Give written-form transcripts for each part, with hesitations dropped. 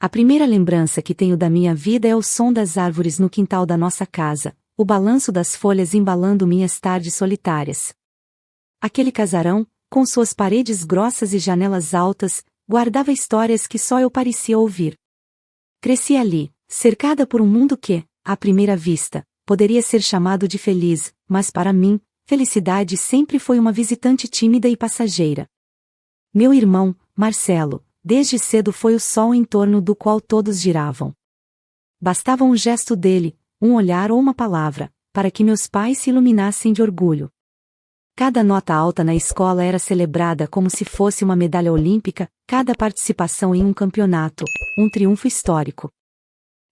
A primeira lembrança que tenho da minha vida é o som das árvores no quintal da nossa casa, o balanço das folhas embalando minhas tardes solitárias. Aquele casarão, com suas paredes grossas e janelas altas, guardava histórias que só eu parecia ouvir. Cresci ali, cercada por um mundo que, à primeira vista, poderia ser chamado de feliz, mas para mim, felicidade sempre foi uma visitante tímida e passageira. Meu irmão, Marcelo, desde cedo foi o sol em torno do qual todos giravam. Bastava um gesto dele, um olhar ou uma palavra, para que meus pais se iluminassem de orgulho. Cada nota alta na escola era celebrada como se fosse uma medalha olímpica, cada participação em um campeonato, um triunfo histórico.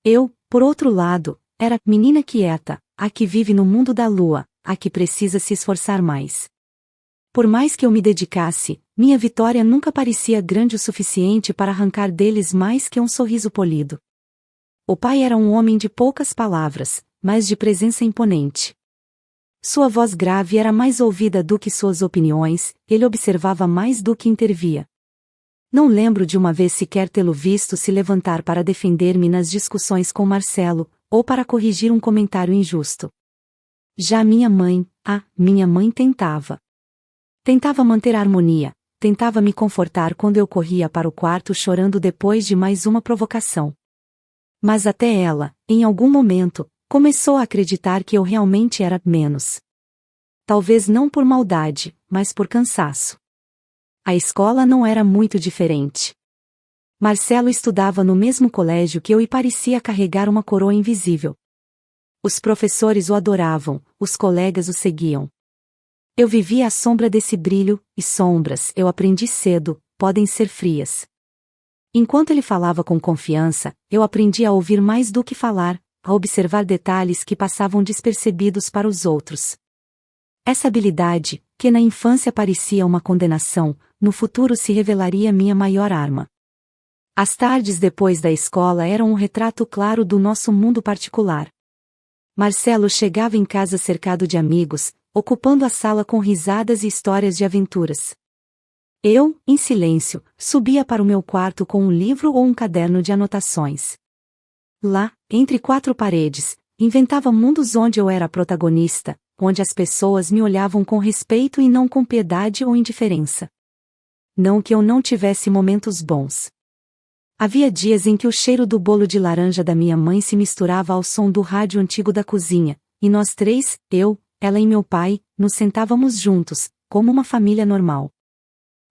Eu, por outro lado, era menina quieta, a que vive no mundo da lua, a que precisa se esforçar mais. Por mais que eu me dedicasse, minha vitória nunca parecia grande o suficiente para arrancar deles mais que um sorriso polido. O pai era um homem de poucas palavras, mas de presença imponente. Sua voz grave era mais ouvida do que suas opiniões, ele observava mais do que intervia. Não lembro de uma vez sequer tê-lo visto se levantar para defender-me nas discussões com Marcelo, ou para corrigir um comentário injusto. Já minha mãe tentava. Tentava manter a harmonia, tentava me confortar quando eu corria para o quarto chorando depois de mais uma provocação. Mas até ela, em algum momento, começou a acreditar que eu realmente era menos. Talvez não por maldade, mas por cansaço. A escola não era muito diferente. Marcelo estudava no mesmo colégio que eu e parecia carregar uma coroa invisível. Os professores o adoravam, os colegas o seguiam. Eu vivia à sombra desse brilho, e sombras, eu aprendi cedo, podem ser frias. Enquanto ele falava com confiança, eu aprendi a ouvir mais do que falar, a observar detalhes que passavam despercebidos para os outros. Essa habilidade, que na infância parecia uma condenação, no futuro se revelaria minha maior arma. As tardes depois da escola eram um retrato claro do nosso mundo particular. Marcelo chegava em casa cercado de amigos, ocupando a sala com risadas e histórias de aventuras. Eu, em silêncio, subia para o meu quarto com um livro ou um caderno de anotações. Lá, entre quatro paredes, inventava mundos onde eu era a protagonista, onde as pessoas me olhavam com respeito e não com piedade ou indiferença. Não que eu não tivesse momentos bons. Havia dias em que o cheiro do bolo de laranja da minha mãe se misturava ao som do rádio antigo da cozinha, e nós três, eu, ela e meu pai, nos sentávamos juntos, como uma família normal.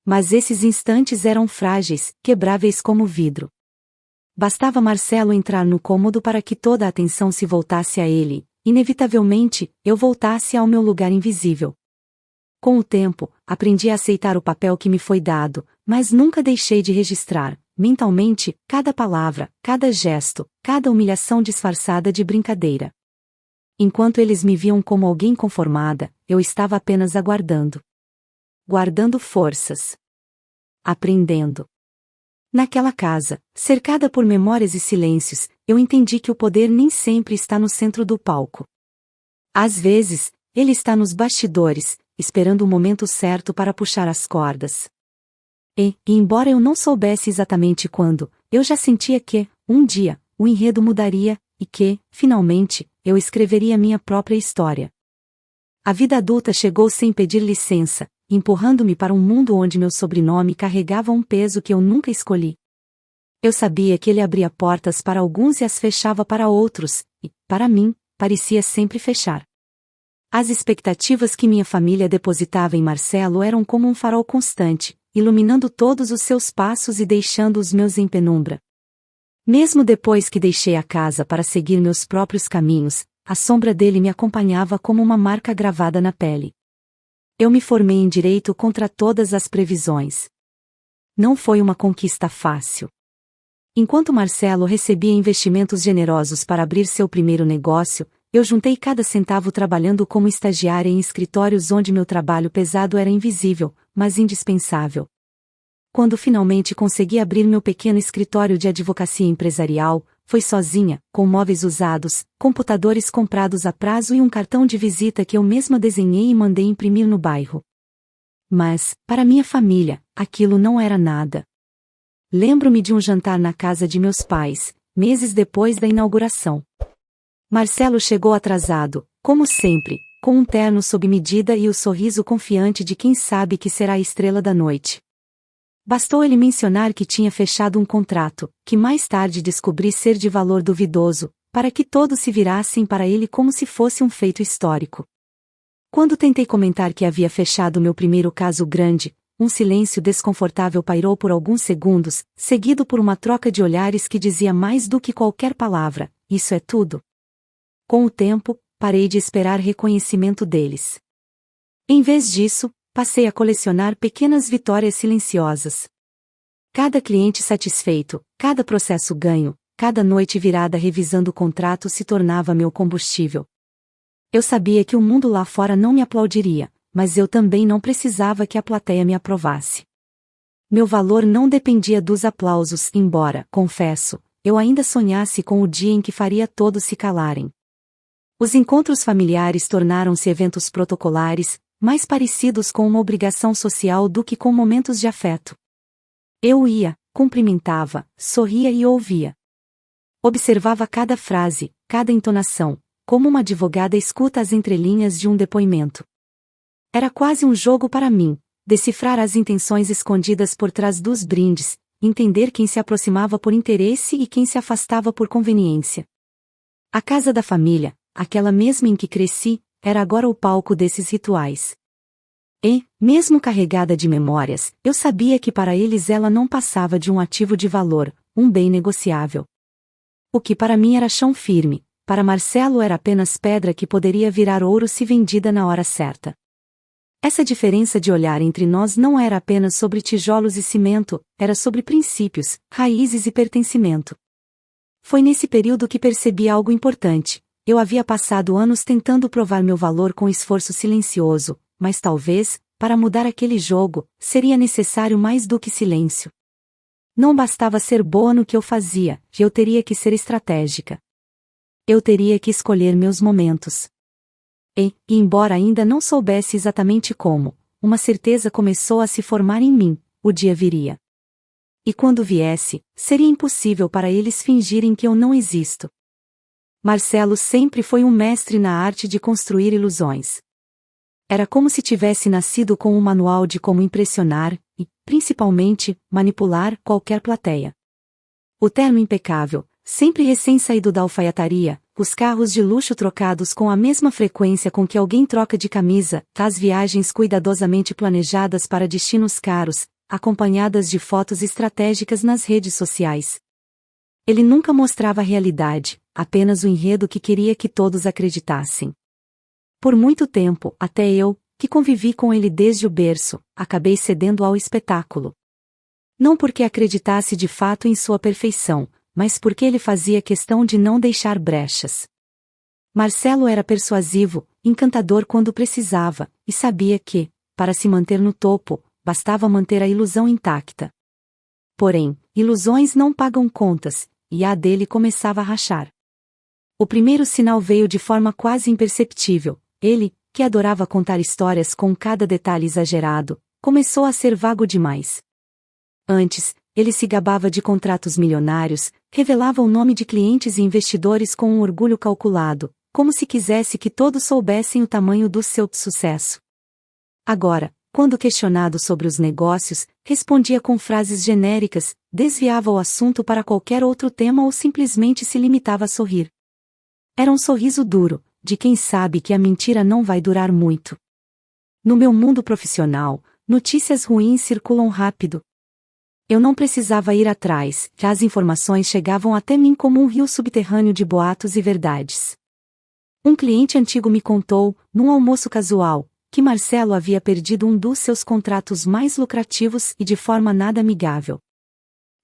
Mas esses instantes eram frágeis, quebráveis como vidro. Bastava Marcelo entrar no cômodo para que toda a atenção se voltasse a ele, inevitavelmente, eu voltasse ao meu lugar invisível. Com o tempo, aprendi a aceitar o papel que me foi dado, mas nunca deixei de registrar, mentalmente, cada palavra, cada gesto, cada humilhação disfarçada de brincadeira. Enquanto eles me viam como alguém conformada, eu estava apenas aguardando. Guardando forças. Aprendendo. Naquela casa, cercada por memórias e silêncios, eu entendi que o poder nem sempre está no centro do palco. Às vezes, ele está nos bastidores, esperando o momento certo para puxar as cordas. E embora eu não soubesse exatamente quando, eu já sentia que, um dia, o enredo mudaria, e que, finalmente, eu escreveria minha própria história. A vida adulta chegou sem pedir licença, empurrando-me para um mundo onde meu sobrenome carregava um peso que eu nunca escolhi. Eu sabia que ele abria portas para alguns e as fechava para outros, e, para mim, parecia sempre fechar. As expectativas que minha família depositava em Marcelo eram como um farol constante, iluminando todos os seus passos e deixando os meus em penumbra. Mesmo depois que deixei a casa para seguir meus próprios caminhos, a sombra dele me acompanhava como uma marca gravada na pele. Eu me formei em direito contra todas as previsões. Não foi uma conquista fácil. Enquanto Marcelo recebia investimentos generosos para abrir seu primeiro negócio, eu juntei cada centavo trabalhando como estagiária em escritórios onde meu trabalho pesado era invisível, mas indispensável. Quando finalmente consegui abrir meu pequeno escritório de advocacia empresarial, foi sozinha, com móveis usados, computadores comprados a prazo e um cartão de visita que eu mesma desenhei e mandei imprimir no bairro. Mas, para minha família, aquilo não era nada. lembro-me de um jantar na casa de meus pais, meses depois da inauguração. Marcelo chegou atrasado, como sempre, com um terno sob medida e o sorriso confiante de quem sabe que será a estrela da noite. Bastou ele mencionar que tinha fechado um contrato, que mais tarde descobri ser de valor duvidoso, para que todos se virassem para ele como se fosse um feito histórico. Quando tentei comentar que havia fechado meu primeiro caso grande, um silêncio desconfortável pairou por alguns segundos, seguido por uma troca de olhares que dizia mais do que qualquer palavra: "Isso é tudo?" Com o tempo, parei de esperar reconhecimento deles. Em vez disso, passei a colecionar pequenas vitórias silenciosas. Cada cliente satisfeito, cada processo ganho, cada noite virada revisando o contrato se tornava meu combustível. Eu sabia que o mundo lá fora não me aplaudiria, mas eu também não precisava que a plateia me aprovasse. Meu valor não dependia dos aplausos, embora, confesso, eu ainda sonhasse com o dia em que faria todos se calarem. Os encontros familiares tornaram-se eventos protocolares, mais parecidos com uma obrigação social do que com momentos de afeto. Eu ia, cumprimentava, sorria e ouvia. Observava cada frase, cada entonação, como uma advogada escuta as entrelinhas de um depoimento. Era quase um jogo para mim, decifrar as intenções escondidas por trás dos brindes, entender quem se aproximava por interesse e quem se afastava por conveniência. A casa da família, aquela mesma em que cresci, era agora o palco desses rituais. E, mesmo carregada de memórias, eu sabia que para eles ela não passava de um ativo de valor, um bem negociável. O que para mim era chão firme, para Marcelo era apenas pedra que poderia virar ouro se vendida na hora certa. Essa diferença de olhar entre nós não era apenas sobre tijolos e cimento, era sobre princípios, raízes e pertencimento. Foi nesse período que percebi algo importante. Eu havia passado anos tentando provar meu valor com esforço silencioso, mas talvez, para mudar aquele jogo, seria necessário mais do que silêncio. Não bastava ser boa no que eu fazia, eu teria que ser estratégica. Eu teria que escolher meus momentos. E, embora ainda não soubesse exatamente como, uma certeza começou a se formar em mim: o dia viria. E quando viesse, seria impossível para eles fingirem que eu não existo. Marcelo sempre foi um mestre na arte de construir ilusões. Era como se tivesse nascido com um manual de como impressionar, e, principalmente, manipular qualquer plateia. O terno impecável, sempre recém-saído da alfaiataria, os carros de luxo trocados com a mesma frequência com que alguém troca de camisa, as viagens cuidadosamente planejadas para destinos caros, acompanhadas de fotos estratégicas nas redes sociais. Ele nunca mostrava a realidade, apenas o enredo que queria que todos acreditassem. Por muito tempo, até eu, que convivi com ele desde o berço, acabei cedendo ao espetáculo. Não porque acreditasse de fato em sua perfeição, mas porque ele fazia questão de não deixar brechas. Marcelo era persuasivo, encantador quando precisava, e sabia que, para se manter no topo, bastava manter a ilusão intacta. Porém, ilusões não pagam contas, e a dele começava a rachar. O primeiro sinal veio de forma quase imperceptível. Ele, que adorava contar histórias com cada detalhe exagerado, começou a ser vago demais. Antes, ele se gabava de contratos milionários, revelava o nome de clientes e investidores com um orgulho calculado, como se quisesse que todos soubessem o tamanho do seu sucesso. Agora, quando questionado sobre os negócios, respondia com frases genéricas, desviava o assunto para qualquer outro tema ou simplesmente se limitava a sorrir. Era um sorriso duro, de quem sabe que a mentira não vai durar muito. No meu mundo profissional, notícias ruins circulam rápido. Eu não precisava ir atrás, já as informações chegavam até mim como um rio subterrâneo de boatos e verdades. Um cliente antigo me contou, num almoço casual, que Marcelo havia perdido um dos seus contratos mais lucrativos e de forma nada amigável.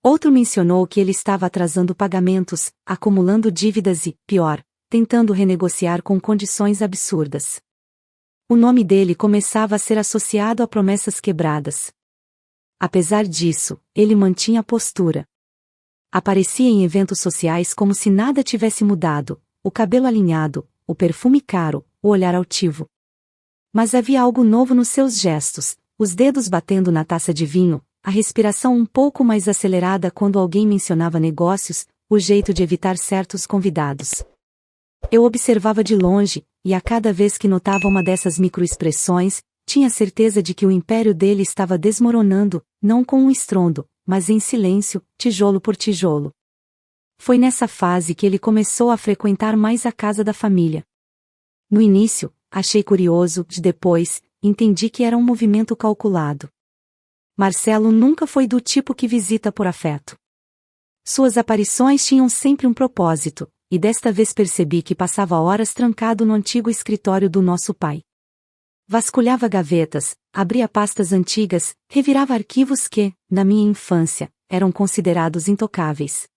Outro mencionou que ele estava atrasando pagamentos, acumulando dívidas e, pior, tentando renegociar com condições absurdas. O nome dele começava a ser associado a promessas quebradas. Apesar disso, ele mantinha a postura. Aparecia em eventos sociais como se nada tivesse mudado, o cabelo alinhado, o perfume caro, o olhar altivo. Mas havia algo novo nos seus gestos, os dedos batendo na taça de vinho, a respiração um pouco mais acelerada quando alguém mencionava negócios, o jeito de evitar certos convidados. Eu observava de longe, e a cada vez que notava uma dessas microexpressões, tinha certeza de que o império dele estava desmoronando, não com um estrondo, mas em silêncio, tijolo por tijolo. Foi nessa fase que ele começou a frequentar mais a casa da família. No início, achei curioso, depois, entendi que era um movimento calculado. Marcelo nunca foi do tipo que visita por afeto. Suas aparições tinham sempre um propósito, e desta vez percebi que passava horas trancado no antigo escritório do nosso pai. Vasculhava gavetas, abria pastas antigas, revirava arquivos que, na minha infância, eram considerados intocáveis.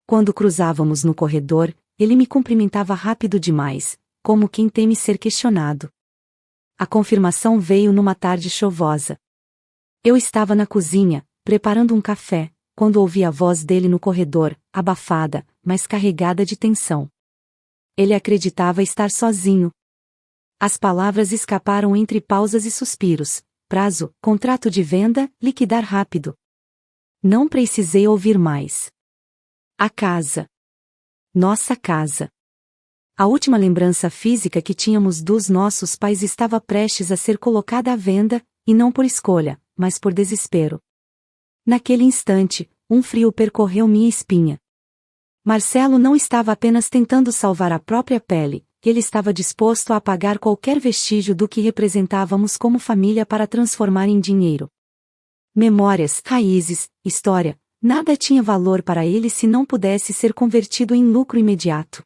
Quando cruzávamos no corredor, ele me cumprimentava rápido demais, como quem teme ser questionado. A confirmação veio numa tarde chuvosa. Eu estava na cozinha, preparando um café, quando ouvi a voz dele no corredor, abafada, mas carregada de tensão. Ele acreditava estar sozinho. As palavras escaparam entre pausas e suspiros. Prazo, contrato de venda, liquidar rápido. Não precisei ouvir mais. A casa. Nossa casa. A última lembrança física que tínhamos dos nossos pais estava prestes a ser colocada à venda, e não por escolha, mas por desespero. Naquele instante, um frio percorreu minha espinha. Marcelo não estava apenas tentando salvar a própria pele, ele estava disposto a apagar qualquer vestígio do que representávamos como família para transformar em dinheiro. Memórias, raízes, história, nada tinha valor para ele se não pudesse ser convertido em lucro imediato.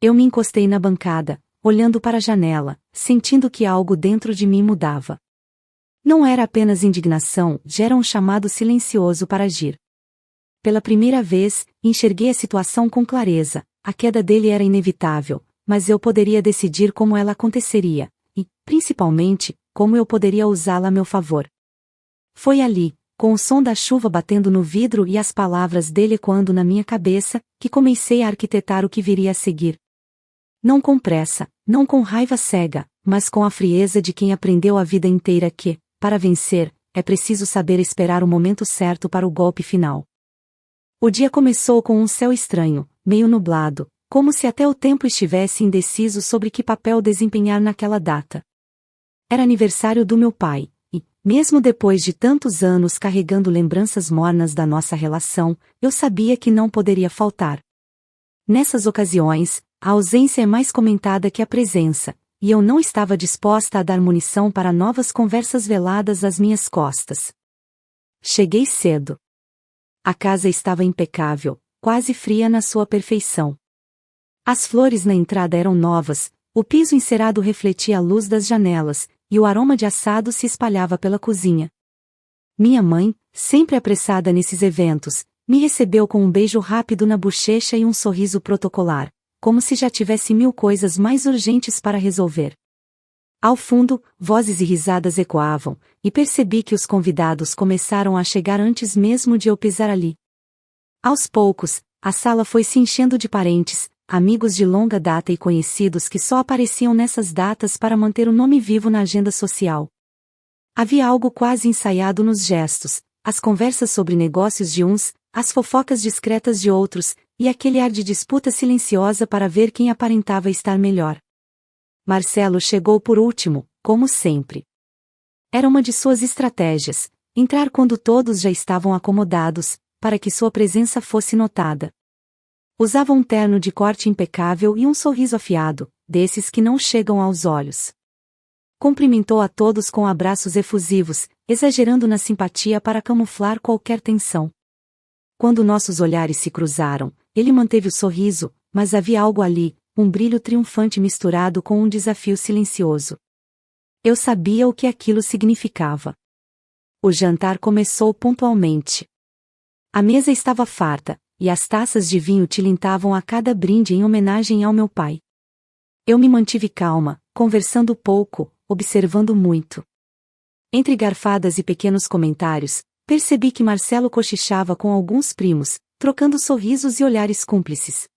Eu me encostei na bancada, olhando para a janela, sentindo que algo dentro de mim mudava. Não era apenas indignação, já era um chamado silencioso para agir. Pela primeira vez, enxerguei a situação com clareza. A queda dele era inevitável, mas eu poderia decidir como ela aconteceria, e, principalmente, como eu poderia usá-la a meu favor. Foi ali, com o som da chuva batendo no vidro e as palavras dele ecoando na minha cabeça, que comecei a arquitetar o que viria a seguir. Não com pressa, não com raiva cega, mas com a frieza de quem aprendeu a vida inteira que, para vencer, é preciso saber esperar o momento certo para o golpe final. O dia começou com um céu estranho, meio nublado, como se até o tempo estivesse indeciso sobre que papel desempenhar naquela data. Era aniversário do meu pai, e, mesmo depois de tantos anos carregando lembranças mornas da nossa relação, eu sabia que não poderia faltar. Nessas ocasiões, a ausência é mais comentada que a presença, e eu não estava disposta a dar munição para novas conversas veladas às minhas costas. Cheguei cedo. A casa estava impecável, quase fria na sua perfeição. As flores na entrada eram novas, o piso encerado refletia a luz das janelas, e o aroma de assado se espalhava pela cozinha. Minha mãe, sempre apressada nesses eventos, me recebeu com um beijo rápido na bochecha e um sorriso protocolar, como se já tivesse 1000 coisas mais urgentes para resolver. Ao fundo, vozes e risadas ecoavam, e percebi que os convidados começaram a chegar antes mesmo de eu pisar ali. Aos poucos, a sala foi se enchendo de parentes, amigos de longa data e conhecidos que só apareciam nessas datas para manter o nome vivo na agenda social. Havia algo quase ensaiado nos gestos, as conversas sobre negócios de uns, as fofocas discretas de outros, e aquele ar de disputa silenciosa para ver quem aparentava estar melhor. Marcelo chegou por último, como sempre. Era uma de suas estratégias, entrar quando todos já estavam acomodados, para que sua presença fosse notada. Usava um terno de corte impecável e um sorriso afiado, desses que não chegam aos olhos. Cumprimentou a todos com abraços efusivos, exagerando na simpatia para camuflar qualquer tensão. Quando nossos olhares se cruzaram, ele manteve o sorriso, mas havia algo ali, um brilho triunfante misturado com um desafio silencioso. Eu sabia o que aquilo significava. O jantar começou pontualmente. A mesa estava farta, e as taças de vinho tilintavam a cada brinde em homenagem ao meu pai. Eu me mantive calma, conversando pouco, observando muito. Entre garfadas e pequenos comentários, percebi que Marcelo cochichava com alguns primos, trocando sorrisos e olhares cúmplices.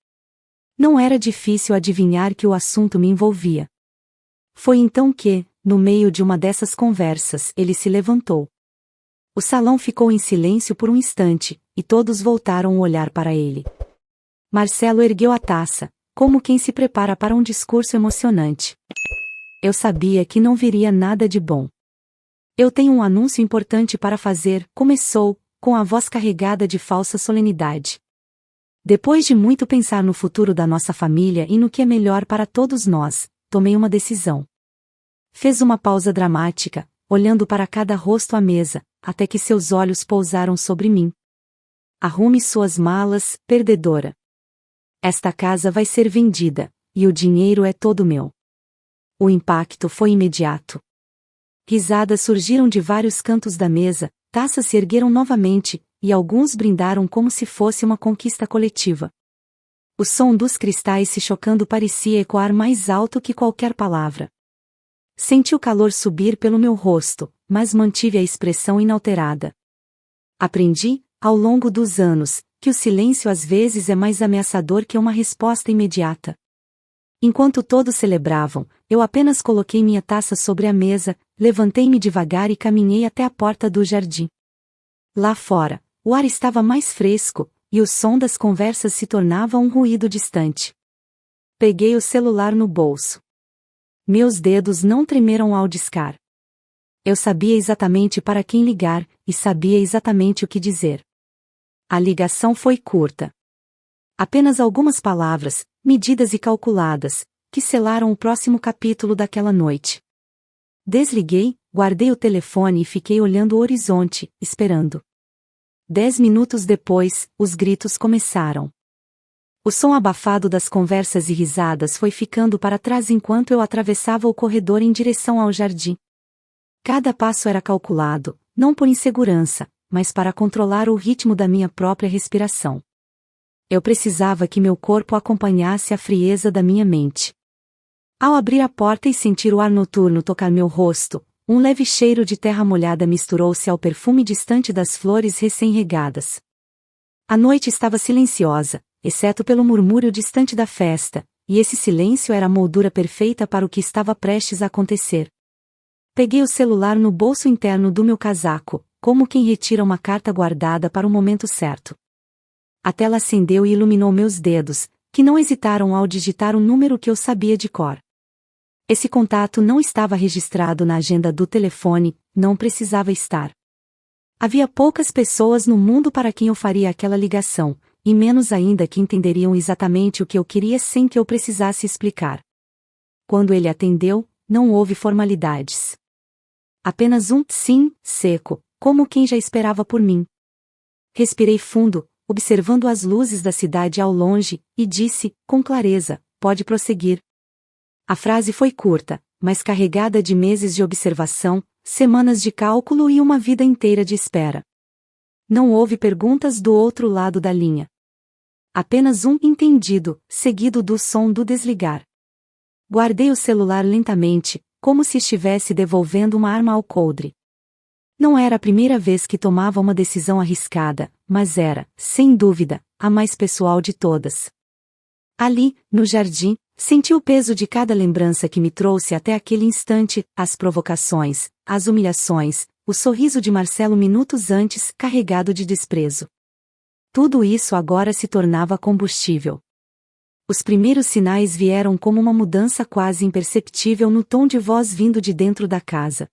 Não era difícil adivinhar que o assunto me envolvia. Foi então que, no meio de uma dessas conversas, ele se levantou. O salão ficou em silêncio por um instante, e todos voltaram o olhar para ele. Marcelo ergueu a taça, como quem se prepara para um discurso emocionante. Eu sabia que não viria nada de bom. Eu tenho um anúncio importante para fazer, começou, com a voz carregada de falsa solenidade. Depois de muito pensar no futuro da nossa família e no que é melhor para todos nós, tomei uma decisão. Fez uma pausa dramática, olhando para cada rosto à mesa, até que seus olhos pousaram sobre mim. Arrume suas malas, perdedora. Esta casa vai ser vendida, e o dinheiro é todo meu. O impacto foi imediato. Risadas surgiram de vários cantos da mesa, taças se ergueram novamente, e alguns brindaram como se fosse uma conquista coletiva. O som dos cristais se chocando parecia ecoar mais alto que qualquer palavra. Senti o calor subir pelo meu rosto, mas mantive a expressão inalterada. Aprendi, ao longo dos anos, que o silêncio às vezes é mais ameaçador que uma resposta imediata. Enquanto todos celebravam, eu apenas coloquei minha taça sobre a mesa, levantei-me devagar e caminhei até a porta do jardim. Lá fora, o ar estava mais fresco, e o som das conversas se tornava um ruído distante. Peguei o celular no bolso. Meus dedos não tremeram ao discar. Eu sabia exatamente para quem ligar, e sabia exatamente o que dizer. A ligação foi curta. Apenas algumas palavras, medidas e calculadas, que selaram o próximo capítulo daquela noite. Desliguei, guardei o telefone e fiquei olhando o horizonte, esperando. 10 minutos depois, os gritos começaram. O som abafado das conversas e risadas foi ficando para trás enquanto eu atravessava o corredor em direção ao jardim. Cada passo era calculado, não por insegurança, mas para controlar o ritmo da minha própria respiração. Eu precisava que meu corpo acompanhasse a frieza da minha mente. Ao abrir a porta e sentir o ar noturno tocar meu rosto, um leve cheiro de terra molhada misturou-se ao perfume distante das flores recém-regadas. A noite estava silenciosa, exceto pelo murmúrio distante da festa, e esse silêncio era a moldura perfeita para o que estava prestes a acontecer. Peguei o celular no bolso interno do meu casaco, como quem retira uma carta guardada para o momento certo. A tela acendeu e iluminou meus dedos, que não hesitaram ao digitar um número que eu sabia de cor. Esse contato não estava registrado na agenda do telefone, não precisava estar. Havia poucas pessoas no mundo para quem eu faria aquela ligação, e menos ainda que entenderiam exatamente o que eu queria sem que eu precisasse explicar. Quando ele atendeu, não houve formalidades. Apenas um sim, seco, como quem já esperava por mim. Respirei fundo, observando as luzes da cidade ao longe, e disse, com clareza, pode prosseguir. A frase foi curta, mas carregada de meses de observação, semanas de cálculo e uma vida inteira de espera. Não houve perguntas do outro lado da linha. Apenas um entendido, seguido do som do desligar. Guardei o celular lentamente, como se estivesse devolvendo uma arma ao coldre. Não era a primeira vez que tomava uma decisão arriscada, mas era, sem dúvida, a mais pessoal de todas. Ali, no jardim, senti o peso de cada lembrança que me trouxe até aquele instante, as provocações, as humilhações, o sorriso de Marcelo minutos antes, carregado de desprezo. Tudo isso agora se tornava combustível. Os primeiros sinais vieram como uma mudança quase imperceptível no tom de voz vindo de dentro da casa.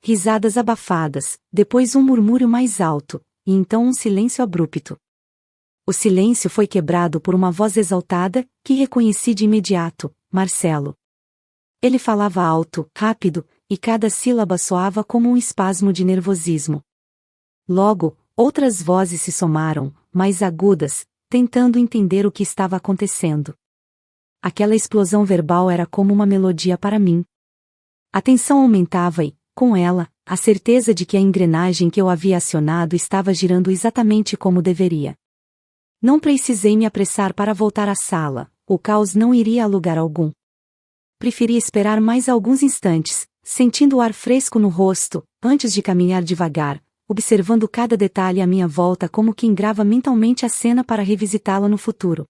Risadas abafadas, depois um murmúrio mais alto, e então um silêncio abrupto. O silêncio foi quebrado por uma voz exaltada, que reconheci de imediato, Marcelo. Ele falava alto, rápido, e cada sílaba soava como um espasmo de nervosismo. Logo, outras vozes se somaram, mais agudas, tentando entender o que estava acontecendo. Aquela explosão verbal era como uma melodia para mim. A tensão aumentava e, com ela, a certeza de que a engrenagem que eu havia acionado estava girando exatamente como deveria. Não precisei me apressar para voltar à sala, o caos não iria a lugar algum. Preferi esperar mais alguns instantes, sentindo o ar fresco no rosto, antes de caminhar devagar, observando cada detalhe à minha volta como quem grava mentalmente a cena para revisitá-la no futuro.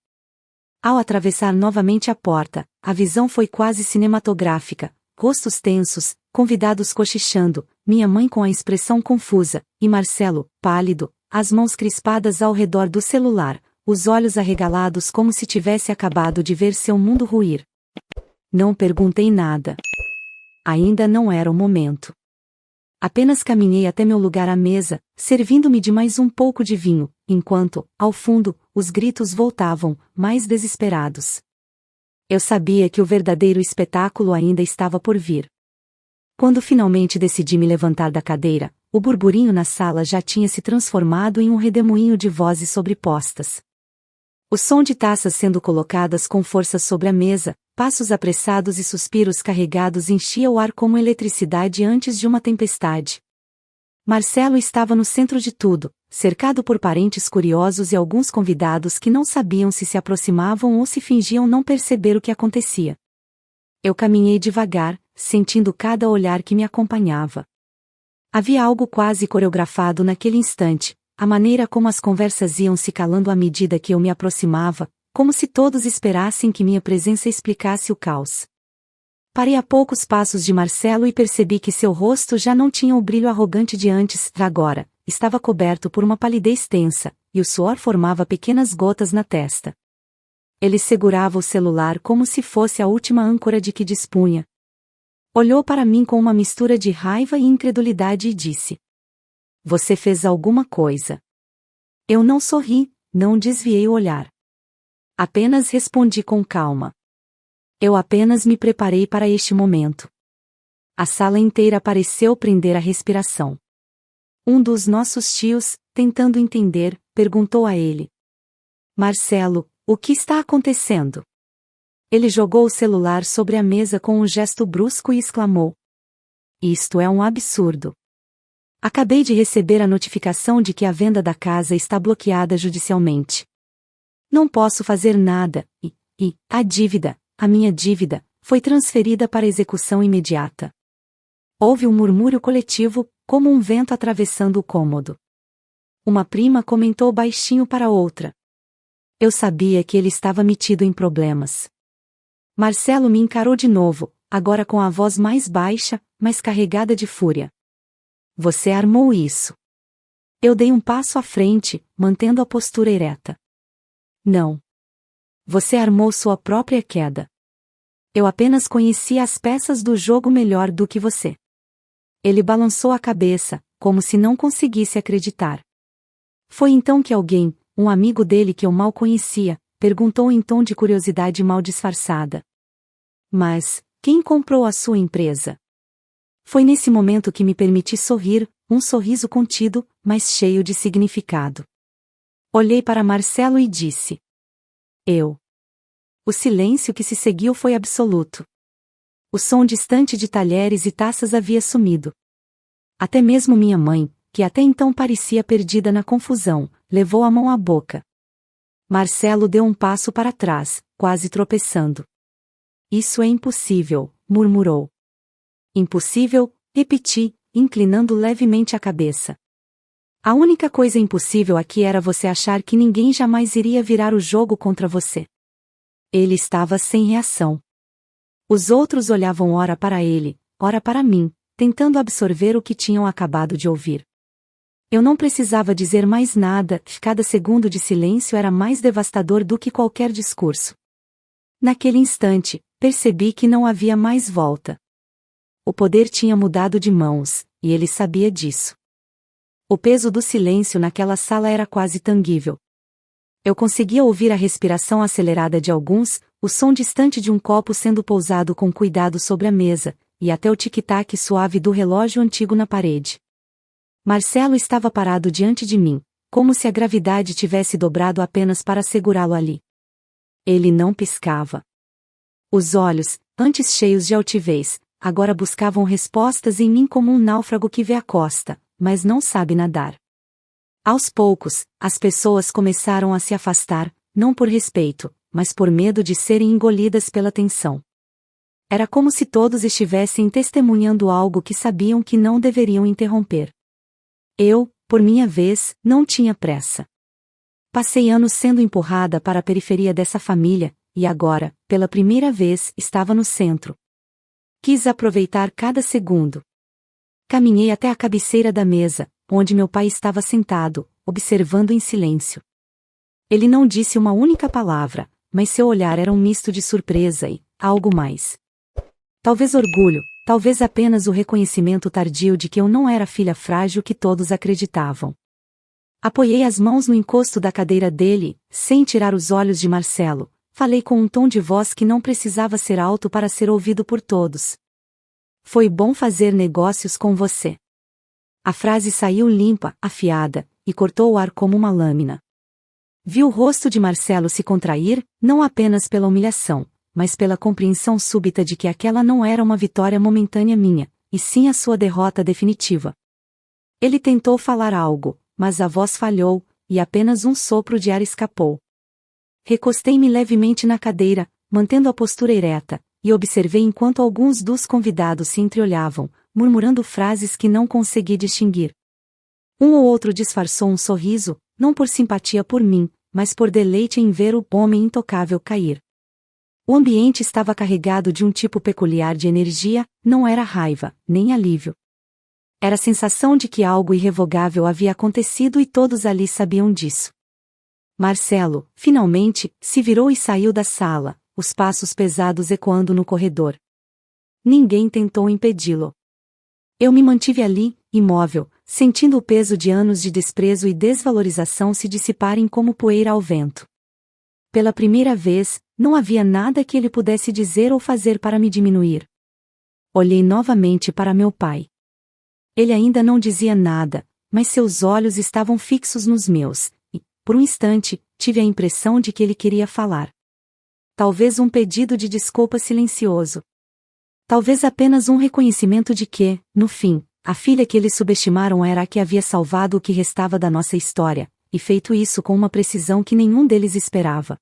Ao atravessar novamente a porta, a visão foi quase cinematográfica, rostos tensos, convidados cochichando, minha mãe com a expressão confusa, e Marcelo, pálido, as mãos crispadas ao redor do celular, os olhos arregalados como se tivesse acabado de ver seu mundo ruir. Não perguntei nada. Ainda não era o momento. Apenas caminhei até meu lugar à mesa, servindo-me de mais um pouco de vinho, enquanto, ao fundo, os gritos voltavam, mais desesperados. Eu sabia que o verdadeiro espetáculo ainda estava por vir. Quando finalmente decidi me levantar da cadeira, o burburinho na sala já tinha se transformado em um redemoinho de vozes sobrepostas. O som de taças sendo colocadas com força sobre a mesa, passos apressados e suspiros carregados enchia o ar como eletricidade antes de uma tempestade. Marcelo estava no centro de tudo, cercado por parentes curiosos e alguns convidados que não sabiam se aproximavam ou se fingiam não perceber o que acontecia. Eu caminhei devagar, sentindo cada olhar que me acompanhava. Havia algo quase coreografado naquele instante, a maneira como as conversas iam se calando à medida que eu me aproximava, como se todos esperassem que minha presença explicasse o caos. Parei a poucos passos de Marcelo e percebi que seu rosto já não tinha o brilho arrogante de antes, agora, estava coberto por uma palidez tensa, e o suor formava pequenas gotas na testa. Ele segurava o celular como se fosse a última âncora de que dispunha. Olhou para mim com uma mistura de raiva e incredulidade e disse: "Você fez alguma coisa?" Eu não sorri, não desviei o olhar. Apenas respondi com calma. Eu apenas me preparei para este momento. A sala inteira pareceu prender a respiração. Um dos nossos tios, tentando entender, perguntou a ele: "Marcelo, o que está acontecendo?" Ele jogou o celular sobre a mesa com um gesto brusco e exclamou: "Isto é um absurdo. Acabei de receber a notificação de que a venda da casa está bloqueada judicialmente. Não posso fazer nada, e a minha dívida, foi transferida para execução imediata." Houve um murmúrio coletivo, como um vento atravessando o cômodo. Uma prima comentou baixinho para outra: "Eu sabia que ele estava metido em problemas." Marcelo me encarou de novo, agora com a voz mais baixa, mas carregada de fúria. "Você armou isso." Eu dei um passo à frente, mantendo a postura ereta. "Não. Você armou sua própria queda. Eu apenas conhecia as peças do jogo melhor do que você." Ele balançou a cabeça, como se não conseguisse acreditar. Foi então que alguém, um amigo dele que eu mal conhecia, perguntou em tom de curiosidade mal disfarçada: "Mas, quem comprou a sua empresa?" Foi nesse momento que me permiti sorrir, um sorriso contido, mas cheio de significado. Olhei para Marcelo e disse: "Eu." O silêncio que se seguiu foi absoluto. O som distante de talheres e taças havia sumido. Até mesmo minha mãe, que até então parecia perdida na confusão, levou a mão à boca. Marcelo deu um passo para trás, quase tropeçando. "Isso é impossível", murmurou. "Impossível?", repeti, inclinando levemente a cabeça. "A única coisa impossível aqui era você achar que ninguém jamais iria virar o jogo contra você." Ele estava sem reação. Os outros olhavam ora para ele, ora para mim, tentando absorver o que tinham acabado de ouvir. Eu não precisava dizer mais nada, cada segundo de silêncio era mais devastador do que qualquer discurso. Naquele instante, percebi que não havia mais volta. O poder tinha mudado de mãos, e ele sabia disso. O peso do silêncio naquela sala era quase tangível. Eu conseguia ouvir a respiração acelerada de alguns, o som distante de um copo sendo pousado com cuidado sobre a mesa, e até o tic-tac suave do relógio antigo na parede. Marcelo estava parado diante de mim, como se a gravidade tivesse dobrado apenas para segurá-lo ali. Ele não piscava. Os olhos, antes cheios de altivez, agora buscavam respostas em mim como um náufrago que vê a costa, mas não sabe nadar. Aos poucos, as pessoas começaram a se afastar, não por respeito, mas por medo de serem engolidas pela tensão. Era como se todos estivessem testemunhando algo que sabiam que não deveriam interromper. Eu, por minha vez, não tinha pressa. Passei anos sendo empurrada para a periferia dessa família, e agora, pela primeira vez, estava no centro. Quis aproveitar cada segundo. Caminhei até a cabeceira da mesa, onde meu pai estava sentado, observando em silêncio. Ele não disse uma única palavra, mas seu olhar era um misto de surpresa e algo mais. Talvez orgulho, talvez apenas o reconhecimento tardio de que eu não era a filha frágil que todos acreditavam. Apoiei as mãos no encosto da cadeira dele, sem tirar os olhos de Marcelo. Falei com um tom de voz que não precisava ser alto para ser ouvido por todos. Foi bom fazer negócios com você. A frase saiu limpa, afiada, e cortou o ar como uma lâmina. Vi o rosto de Marcelo se contrair, não apenas pela humilhação, mas pela compreensão súbita de que aquela não era uma vitória momentânea minha, e sim a sua derrota definitiva. Ele tentou falar algo, mas a voz falhou, e apenas um sopro de ar escapou. Recostei-me levemente na cadeira, mantendo a postura ereta, e observei enquanto alguns dos convidados se entreolhavam, murmurando frases que não consegui distinguir. Um ou outro disfarçou um sorriso, não por simpatia por mim, mas por deleite em ver o homem intocável cair. O ambiente estava carregado de um tipo peculiar de energia, não era raiva, nem alívio. Era a sensação de que algo irrevogável havia acontecido e todos ali sabiam disso. Marcelo, finalmente, se virou e saiu da sala, os passos pesados ecoando no corredor. Ninguém tentou impedi-lo. Eu me mantive ali, imóvel, sentindo o peso de anos de desprezo e desvalorização se dissiparem como poeira ao vento. Pela primeira vez, não havia nada que ele pudesse dizer ou fazer para me diminuir. Olhei novamente para meu pai. Ele ainda não dizia nada, mas seus olhos estavam fixos nos meus, e, por um instante, tive a impressão de que ele queria falar. Talvez um pedido de desculpa silencioso. Talvez apenas um reconhecimento de que, no fim, a filha que eles subestimaram era a que havia salvado o que restava da nossa história, e feito isso com uma precisão que nenhum deles esperava.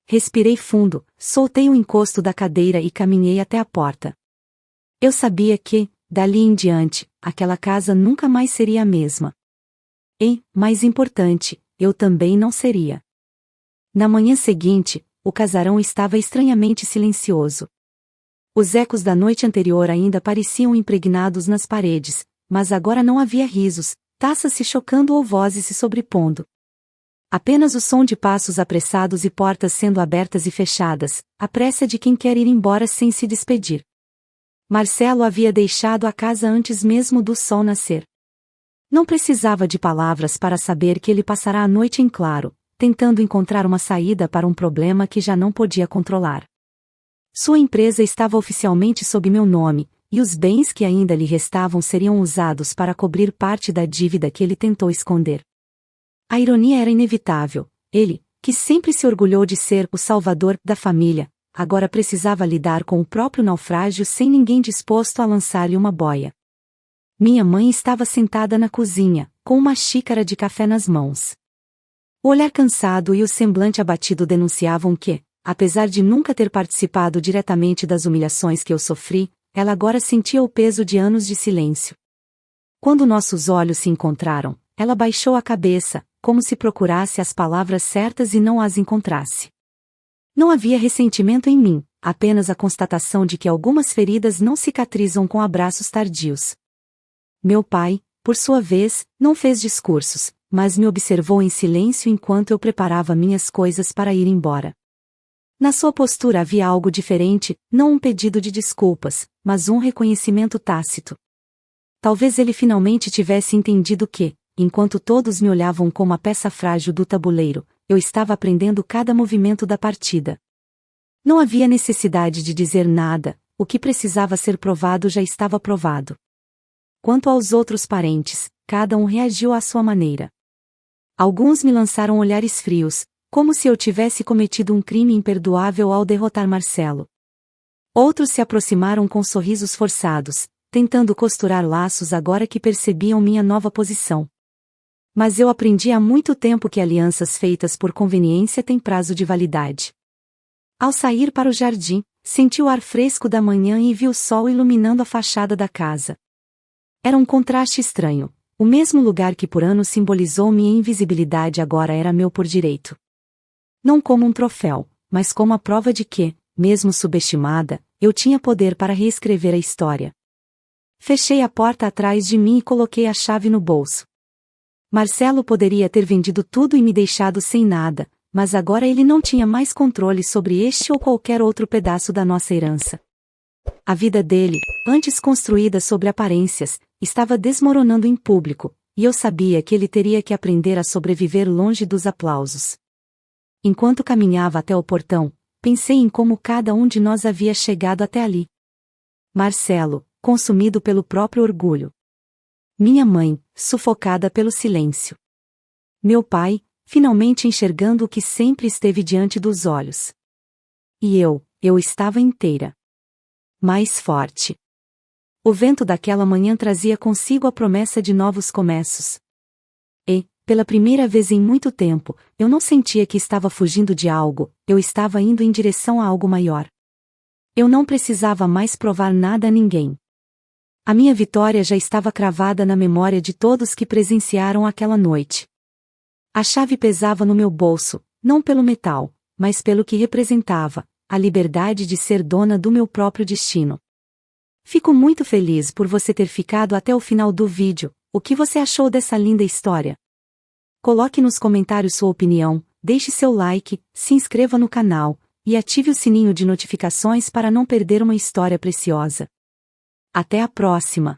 Respirei fundo, soltei o encosto da cadeira e caminhei até a porta. Eu sabia que, dali em diante, aquela casa nunca mais seria a mesma. E, mais importante, eu também não seria. Na manhã seguinte, o casarão estava estranhamente silencioso. Os ecos da noite anterior ainda pareciam impregnados nas paredes, mas agora não havia risos, taças se chocando ou vozes se sobrepondo. Apenas o som de passos apressados e portas sendo abertas e fechadas, a pressa de quem quer ir embora sem se despedir. Marcelo havia deixado a casa antes mesmo do sol nascer. Não precisava de palavras para saber que ele passará a noite em claro, tentando encontrar uma saída para um problema que já não podia controlar. Sua empresa estava oficialmente sob meu nome, e os bens que ainda lhe restavam seriam usados para cobrir parte da dívida que ele tentou esconder. A ironia era inevitável. Ele, que sempre se orgulhou de ser o salvador da família, agora precisava lidar com o próprio naufrágio sem ninguém disposto a lançar-lhe uma boia. Minha mãe estava sentada na cozinha, com uma xícara de café nas mãos. O olhar cansado e o semblante abatido denunciavam que, apesar de nunca ter participado diretamente das humilhações que eu sofri, ela agora sentia o peso de anos de silêncio. Quando nossos olhos se encontraram, ela baixou a cabeça, como se procurasse as palavras certas e não as encontrasse. Não havia ressentimento em mim, apenas a constatação de que algumas feridas não cicatrizam com abraços tardios. Meu pai, por sua vez, não fez discursos, mas me observou em silêncio enquanto eu preparava minhas coisas para ir embora. Na sua postura havia algo diferente, não um pedido de desculpas, mas um reconhecimento tácito. Talvez ele finalmente tivesse entendido que, enquanto todos me olhavam como a peça frágil do tabuleiro, eu estava aprendendo cada movimento da partida. Não havia necessidade de dizer nada, o que precisava ser provado já estava provado. Quanto aos outros parentes, cada um reagiu à sua maneira. Alguns me lançaram olhares frios, como se eu tivesse cometido um crime imperdoável ao derrotar Marcelo. Outros se aproximaram com sorrisos forçados, tentando costurar laços agora que percebiam minha nova posição. Mas eu aprendi há muito tempo que alianças feitas por conveniência têm prazo de validade. Ao sair para o jardim, senti o ar fresco da manhã e vi o sol iluminando a fachada da casa. Era um contraste estranho. O mesmo lugar que por anos simbolizou minha invisibilidade agora era meu por direito. Não como um troféu, mas como a prova de que, mesmo subestimada, eu tinha poder para reescrever a história. Fechei a porta atrás de mim e coloquei a chave no bolso. Marcelo poderia ter vendido tudo e me deixado sem nada, mas agora ele não tinha mais controle sobre este ou qualquer outro pedaço da nossa herança. A vida dele, antes construída sobre aparências, estava desmoronando em público, e eu sabia que ele teria que aprender a sobreviver longe dos aplausos. Enquanto caminhava até o portão, pensei em como cada um de nós havia chegado até ali. Marcelo, consumido pelo próprio orgulho. Minha mãe, sufocada pelo silêncio. Meu pai, finalmente enxergando o que sempre esteve diante dos olhos. E eu estava inteira. Mais forte. O vento daquela manhã trazia consigo a promessa de novos começos. E, pela primeira vez em muito tempo, eu não sentia que estava fugindo de algo, eu estava indo em direção a algo maior. Eu não precisava mais provar nada a ninguém. A minha vitória já estava cravada na memória de todos que presenciaram aquela noite. A chave pesava no meu bolso, não pelo metal, mas pelo que representava, a liberdade de ser dona do meu próprio destino. Fico muito feliz por você ter ficado até o final do vídeo. O que você achou dessa linda história? Coloque nos comentários sua opinião, deixe seu like, se inscreva no canal, e ative o sininho de notificações para não perder uma história preciosa. Até a próxima!